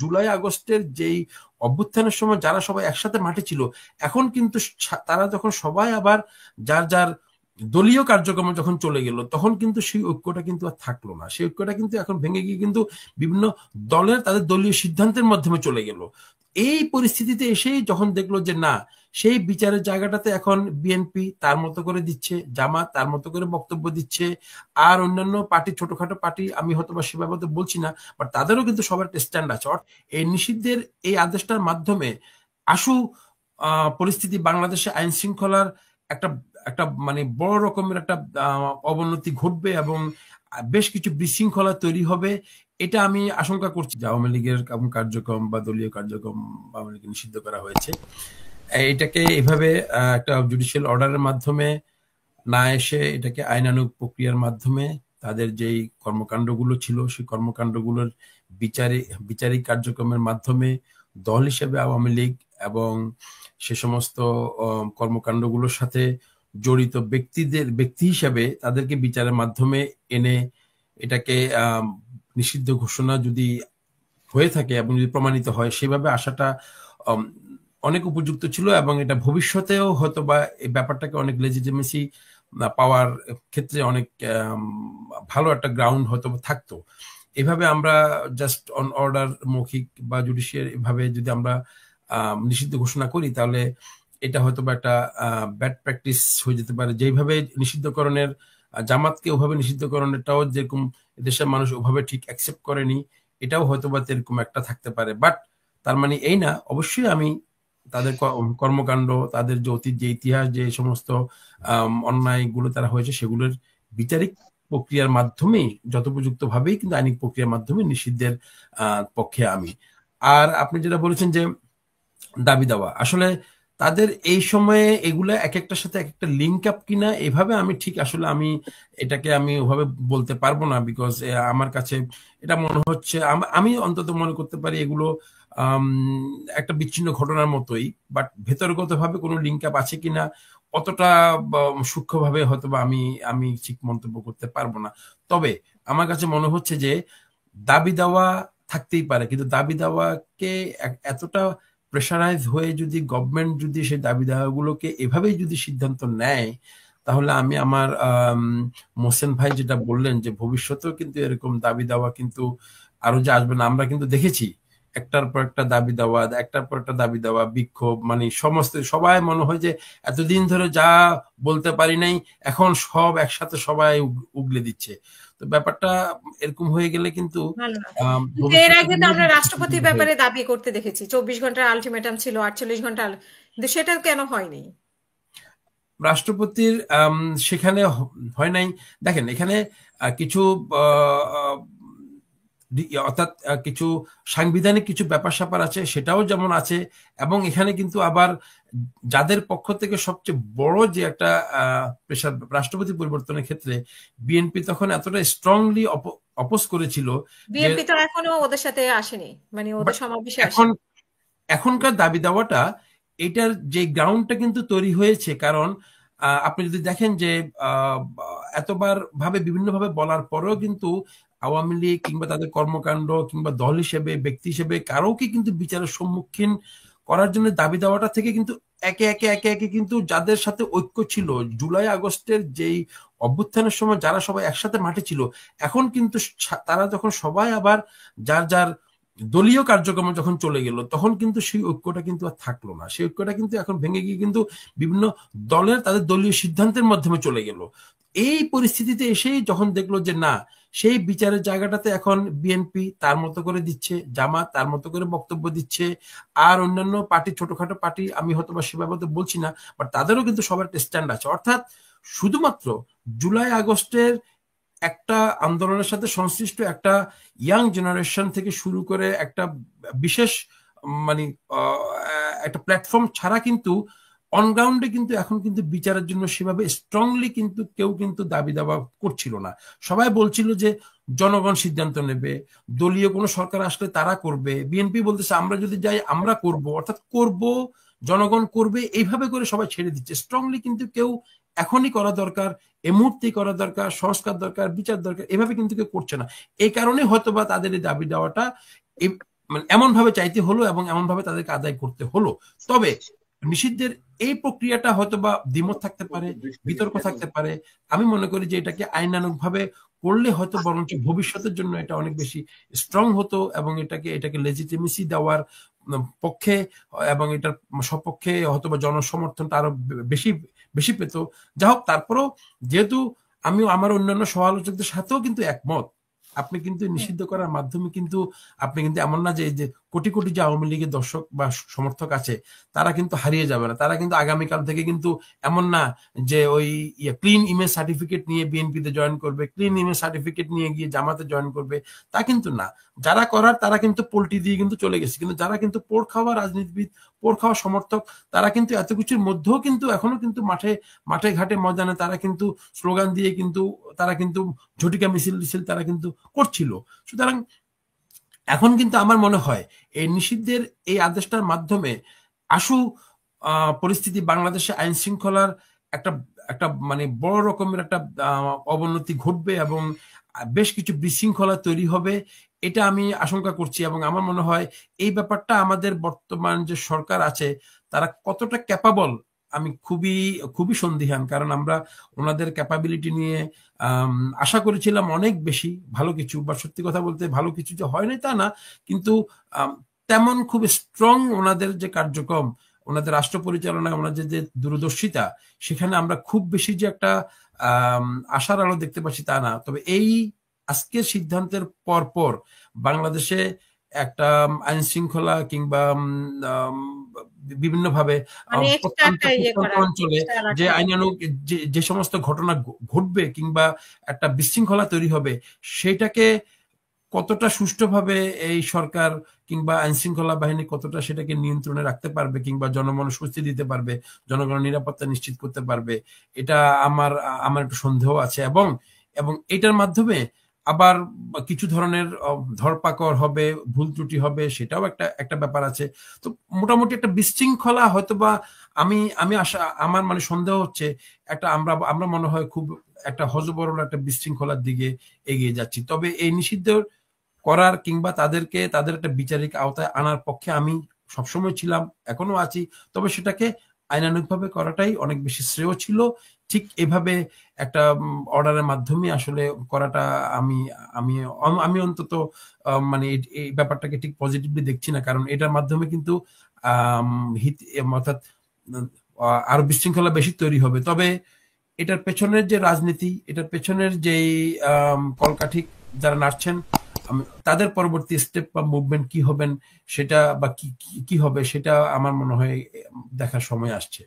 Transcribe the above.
জুলাই আগস্টের যেই অভ্যুত্থানের সময় যারা সবাই একসাথে মাঠে ছিল, এখন কিন্তু তারা যখন সবাই আবার যার যার দলীয় কার্যক্রমে যখন চলে গেল, তখন কিন্তু সেই ঐক্যটা কিন্তু আর থাকলো না। সেই ঐক্যটা কিন্তু এখন ভেঙে গিয়ে কিন্তু বিভিন্ন দলের তাদের দলীয় সিদ্ধান্তের মাধ্যমে চলে গেল। এই পরিস্থিতিতে এসেই যখন দেখলো যে না, সেই বিচারের জায়গাটাতে এখন বিএনপি তার মতো করে দিচ্ছে, জামাত তার মতো করে বক্তব্য দিচ্ছে, আর অন্যান্য পার্টি, ছোটখাটো পার্টি, আমি হয়তো বা সেভাবে তো বলছি না, বাট তাদেরও কিন্তু সবার একটা স্ট্যান্ড আছে। এই নিষিদ্ধের এই আদেশটার মাধ্যমে আশু পরিস্থিতি বাংলাদেশে আইন শৃঙ্খলার একটা একটা মানে বড় রকমের একটা অবনতি ঘটবে এবং বেশ কিছু বিশৃঙ্খলা তৈরি হবে। এটা আমি আশঙ্কা করছি যে আওয়ামী লীগের কার্যক্রম বা দলীয় কার্যক্রম আওয়ামী লীগ নিষিদ্ধ করা হয়েছে, এটাকে এভাবে একটা জুডিশিয়াল অর্ডারের মাধ্যমে না এসে এটাকে আইনানুগ প্রক্রিয়ার মাধ্যমে তাদের যেই কর্মকাণ্ডগুলো ছিল সেই কর্মকাণ্ডগুলোর বিচারিক কার্যক্রমের মাধ্যমে দল হিসেবে আওয়ামী লীগ এবং সে সমস্ত কর্মকাণ্ডগুলোর সাথে জড়িত ব্যক্তি হিসেবে তাদেরকে বিচারের মাধ্যমে এনে এটাকে নিষিদ্ধ ঘোষণা যদি হয়ে থাকে এবং যদি প্রমাণিত হয়, সেভাবে আসাটা অনেক উপযুক্ত ছিল এবং এটা ভবিষ্যতেও হয়তো বা এই ব্যাপারটাকে অনেক লেজিটিমেসি পাওয়ার ক্ষেত্রে অনেক ভালো একটা গ্রাউন্ড হয়তো থাকতো। এভাবে আমরা জাস্ট অন অর্ডার মৌখিক বা জুডিশিয়াল এভাবে যদি আমরা নিষিদ্ধ ঘোষণা করি, তাহলে এটা হয়তো বা একটা ব্যাড প্র্যাকটিস হয়ে যেতে পারে। যেভাবে নিষিদ্ধকরণের জামাতকে ওভাবে নিষিদ্ধকরণেরটাও যেরকম দেশের মানুষ ওভাবে ঠিক অ্যাকসেপ্ট করেনি, এটাও হয়তো বা এরকম একটা থাকতে পারে। বাট তার মানে এই না, অবশ্যই আমি তাদের কর্মকাণ্ড, তাদের যে অতীত, যে ইতিহাস, যে সমস্ত অন্যায়গুলো তারা হয়েছে সেগুলোর বিচারিক প্রক্রিয়ার মাধ্যমেই যথোপযুক্ত ভাবেই কিন্তু আইনি প্রক্রিয়ার মাধ্যমে নিষিদ্ধের পক্ষে আমি। আর আপনি যেটা বলেছেন যে দাবি দেওয়া, আসলে তাদের এই সময়ে এগুলো এক একটার সাথে এক একটা লিঙ্ক আপ কিনা এভাবে আমি ঠিক আসলে আমি এটাকে আমি ওভাবে বলতে পারবো না। বিকজ আমার কাছে এটা মনে হচ্ছে, আমি অন্তত মনে করতে পারি এগুলো একটা বিচ্ছিন্ন ঘটনার মতোই, বাট ভেতরগত ভাবে কোনো লিঙ্ক আপ আছে কিনা অতটা সূক্ষ্মভাবে হয়তো বা আমি ঠিক মন্তব্য করতে পারবো না। তবে আমার কাছে মনে হচ্ছে যে দাবি দেওয়া থাকতেই পারে, কিন্তু দাবি দেওয়াকে এতটা প্রেশারাইজ হয়ে যদি গভর্নমেন্ট যদি সেই দাবি দেওয়াগুলোকে এভাবেই যদি সিদ্ধান্ত নেয়, তাহলে আমি আমার মোহসেন ভাই যেটা বললেন যে ভবিষ্যতেও কিন্তু এরকম দাবি দেওয়া কিন্তু আরো যে আসবে না। আমরা কিন্তু দেখেছি একটার পর একটা দাবি দেওয়া, একটার পর একটা দাবি দেওয়া, বিক্ষোভ, মানে সমস্ত সবাই মনে হয় যে এতদিন ধরে যা বলতে পারি নাই এখন সব একসাথে সবাই উগলে দিচ্ছে। তো ব্যাপারটা এরকম হয়ে গেলে কিন্তু এর আগে তো আমরা রাষ্ট্রপতির ব্যাপারে দাবি করতে দেখেছি, 24 ঘন্টার আলটিমেটাম ছিল, 48 ঘন্টা, কিন্তু সেটা কেন হয়নি? রাষ্ট্রপতির সেখানে হয় নাই। দেখেন এখানে কিছু অর্থাৎ কিছু সাংবিধানিক কিছু ব্যাপার স্যাপার আছে, সেটাও যেমন আছে, এবং এখানে কিন্তু আবার যাদের পক্ষ থেকে সবচেয়ে বড় যে একটা প্রেশার রাষ্ট্রপতি পরিবর্তনের ক্ষেত্রে বিএনপি তখন এতটা স্ট্রংলি অপোজ করেছিল যে বিএনপি তো এখনো ওদের সাথে আসেনি, মানে ওদের সমাবেশে এখন আসেনি। এখনকার দাবি দেওয়াটা এটার যে গ্রাউন্ডটা কিন্তু তৈরি হয়েছে। কারণ আপনি যদি দেখেন যে এতবার ভাবে বিভিন্ন ভাবে বলার পরেও কিন্তু আওয়ামী লীগ কিংবা তাদের কর্মকাণ্ড কিংবা দল হিসেবে, ব্যক্তি হিসেবে কারোকে কিন্তু বিচারের সম্মুখীন করার জন্য দাবি দেওয়াটা থেকে কিন্তু একে একে একে একে কিন্তু যাদের সাথে ঐক্য ছিল জুলাই আগস্টের যেই অভ্যুত্থানের সময় যারা সবাই একসাথে মাঠে ছিল, এখন কিন্তু তারা যখন সবাই আবার যার যার দলীয় কার্যক্রমে যখন চলে গেল, তখন কিন্তু সেই ঐক্যটা কিন্তু আর থাকলো না। সেই ঐক্যটা কিন্তু এখন ভেঙে গিয়ে কিন্তু বিভিন্ন দলের তাদের দলীয় সিদ্ধান্তের মাধ্যমে চলে গেল। এই পরিস্থিতিতে এসেই যখন দেখলো যে না, সেই বিচারের জায়গাটাতে এখন বিএনপি তার মতো করে দিচ্ছে, জামাত তার মতো করে বক্তব্য দিচ্ছে, আর অন্যান্য পার্টি, ছোটখাটো পার্টি, আমি হয়তো বা সেভাবে তো বলছি না, বাট তাদেরও কিন্তু সবার একটা স্ট্যান্ড আছে। অর্থাৎ শুধুমাত্র জুলাই আগস্টের একটা আন্দোলনের সাথে সংশ্লিষ্ট একটা ইয়াং জেনারেশন থেকে শুরু করে একটা বিশেষ মানে একটা প্ল্যাটফর্ম ছাড়া কিন্তু অনগ্রাউন্ডে কিন্তু এখন কিন্তু বিচারের জন্য সেভাবে স্ট্রংলি কিন্তু কেউ কিন্তু দাবি দাবা করছিল না। সবাই বলছিল যে জনগণ সিদ্ধান্ত নেবে, দলীয় কোনো সরকার আসলে তারা করবে, বিএনপি বলতেছে আমরা যদি যাই আমরা করব, অর্থাৎ করব, জনগণ করবে, এইভাবে করে সবাই ছেড়ে দিচ্ছে। স্ট্রংলি কিন্তু কেউ এখনই করা দরকার, এই মুহূর্তেই করা দরকার, সংস্কার দরকার, বিচার দরকার, এভাবে কিন্তু কেউ করছে না। এই কারণে হয়তো বা তাদের এই দাবি দেওয়াটা মানে এমন ভাবে চাইতে হলো এবং এমন ভাবে তাদেরকে আদায় করতে হলো। তবে নিষিদ্ধের এই প্রক্রিয়াটা হয়তো বা দ্বিমত থাকতে পারে, বিতর্ক থাকতে পারে। আমি মনে করি যে এটাকে আইনানুগ ভাবে করলে হয়তো বরঞ্চ ভবিষ্যতের জন্য এটা অনেক বেশি স্ট্রং হতো এবং এটাকে লেজিটিমেসি দেওয়ার পক্ষে এবং এটার সপক্ষে হয়তো বা জনসমর্থনটা আরো বেশি বেশি পেত। যা হোক, তারপরেও যেহেতু আমি আমার অন্যান্য সমালোচকদের সাথেও কিন্তু একমত, আপনি কিন্তু নিষিদ্ধ করার মাধ্যমে কিন্তু আপনি কিন্তু এমন না যে কোটি কোটি যে আওয়ামী লীগের দর্শক বা সমর্থক আছে তারা কিন্তু হারিয়ে যাবে না। তারা কিন্তু আগামীকাল থেকে কিন্তু এমন না যে ওই ক্লিন ইমেজ সার্টিফিকেট নিয়ে বিএনপিতে জয়েন করবে, ক্লিন ইমেজ সার্টিফিকেট নিয়ে গিয়ে জামাতে জয়েন করবে, তা কিন্তু না। যারা করার তারা কিন্তু পোল্টি দিয়ে কিন্তু চলে গেছে, কিন্তু যারা কিন্তু পোড় খাওয়া রাজনীতিবিদ, পোড় খাওয়া সমর্থক, তারা কিন্তু এত কিছুর মধ্যেও কিন্তু এখনো কিন্তু মাঠে ঘাটে ময়দানে তারা কিন্তু স্লোগান দিয়ে কিন্তু তারা কিন্তু ঝটিকা মিছিল তারা কিন্তু করছিল। সুতরাং এখন কিন্তু আমার মনে হয় এই নিষিদ্ধের এই আদেশটার মাধ্যমে আশু পরিস্থিতি বাংলাদেশে আইন শৃঙ্খলার একটা একটা মানে বড় রকমের একটা অবনতি ঘটবে এবং বেশ কিছু বিশৃঙ্খলা তৈরি হবে, এটা আমি আশঙ্কা করছি। এবং আমার মনে হয় এই ব্যাপারটা আমাদের বর্তমান যে সরকার আছে তারা কতটা ক্যাপাবল আমি খুবই খুবই সন্দিহান। কারণ আমরা ওনাদের ক্যাপাবিলিটি নিয়ে আশা করেছিলাম অনেক বেশি ভালো কিছু, বা সত্যি কথা বলতে ভালো কিছু যে হয় নাই তা না, কিন্তু তেমন খুব স্ট্রং ওনাদের যে কার্যক্রম, ওনাদের রাষ্ট্র পরিচালনায় ওনাদের যে দূরদর্শিতা, সেখানে আমরা খুব বেশি যে একটা আশার আলো দেখতে পাচ্ছি তা না। তবে এই আজকের সিদ্ধান্তের পর বাংলাদেশে একটা আইন শৃঙ্খলা কিংবা বিভিন্ন ভাবে অঞ্চলে যে আইনানুগ যে সমস্ত ঘটনা ঘটবে কিংবা একটা বিশৃঙ্খলা তৈরি হবে, সেটাকে কতটা সুষ্ঠুভাবে এই সরকার কিংবা আইন শৃঙ্খলা বাহিনী কতটা সেটাকে নিয়ন্ত্রণে রাখতে পারবে কিংবা জনমনে স্বস্তি দিতে পারবে, জনগণের নিরাপত্তা নিশ্চিত করতে পারবে, এটা আমার একটু সন্দেহ আছে। এবং এটার মাধ্যমে আবার কিছু ধরনের ধরপাকড় হবে, ভুল ত্রুটি হবে, সেটাও একটা ব্যাপার আছে। তো মোটামুটি একটা বিশৃঙ্খলা হয়তোবা আমি আমার মানে সন্দেহ হচ্ছে একটা আমরা মনে হয় খুব একটা হযবরল একটা বিশৃঙ্খলার দিকে এগিয়ে যাচ্ছি। তবে এই নিষিদ্ধ করার কিংবা তাদের একটা বিচারিক আওতায় আনার পক্ষে আমি সবসময় ছিলাম, এখনো আছি। তবে সেটাকে আইনানুগভাবে করাটাই অনেক বেশি শ্রেয় ছিল। ঠিক এভাবে একটা অর্ডারের মাধ্যমে আসলে করাটা আমি আমি আমি অন্তত মানে এই ব্যাপারটাকে ঠিক পজিটিভলি দেখছি না। কারণ এটার মাধ্যমে কিন্তু অর্থাৎ আরো বিশৃঙ্খলা বেশি তৈরি হবে। তবে এটার পেছনের যে রাজনীতি, এটার পেছনের যেই কলকাঠি যারা নাড়ছেন, তাদের পরবর্তী স্টেপ বা মুভমেন্ট কি হবেন সেটা বা কি হবে সেটা আমার মনে হয় দেখার সময় আসছে।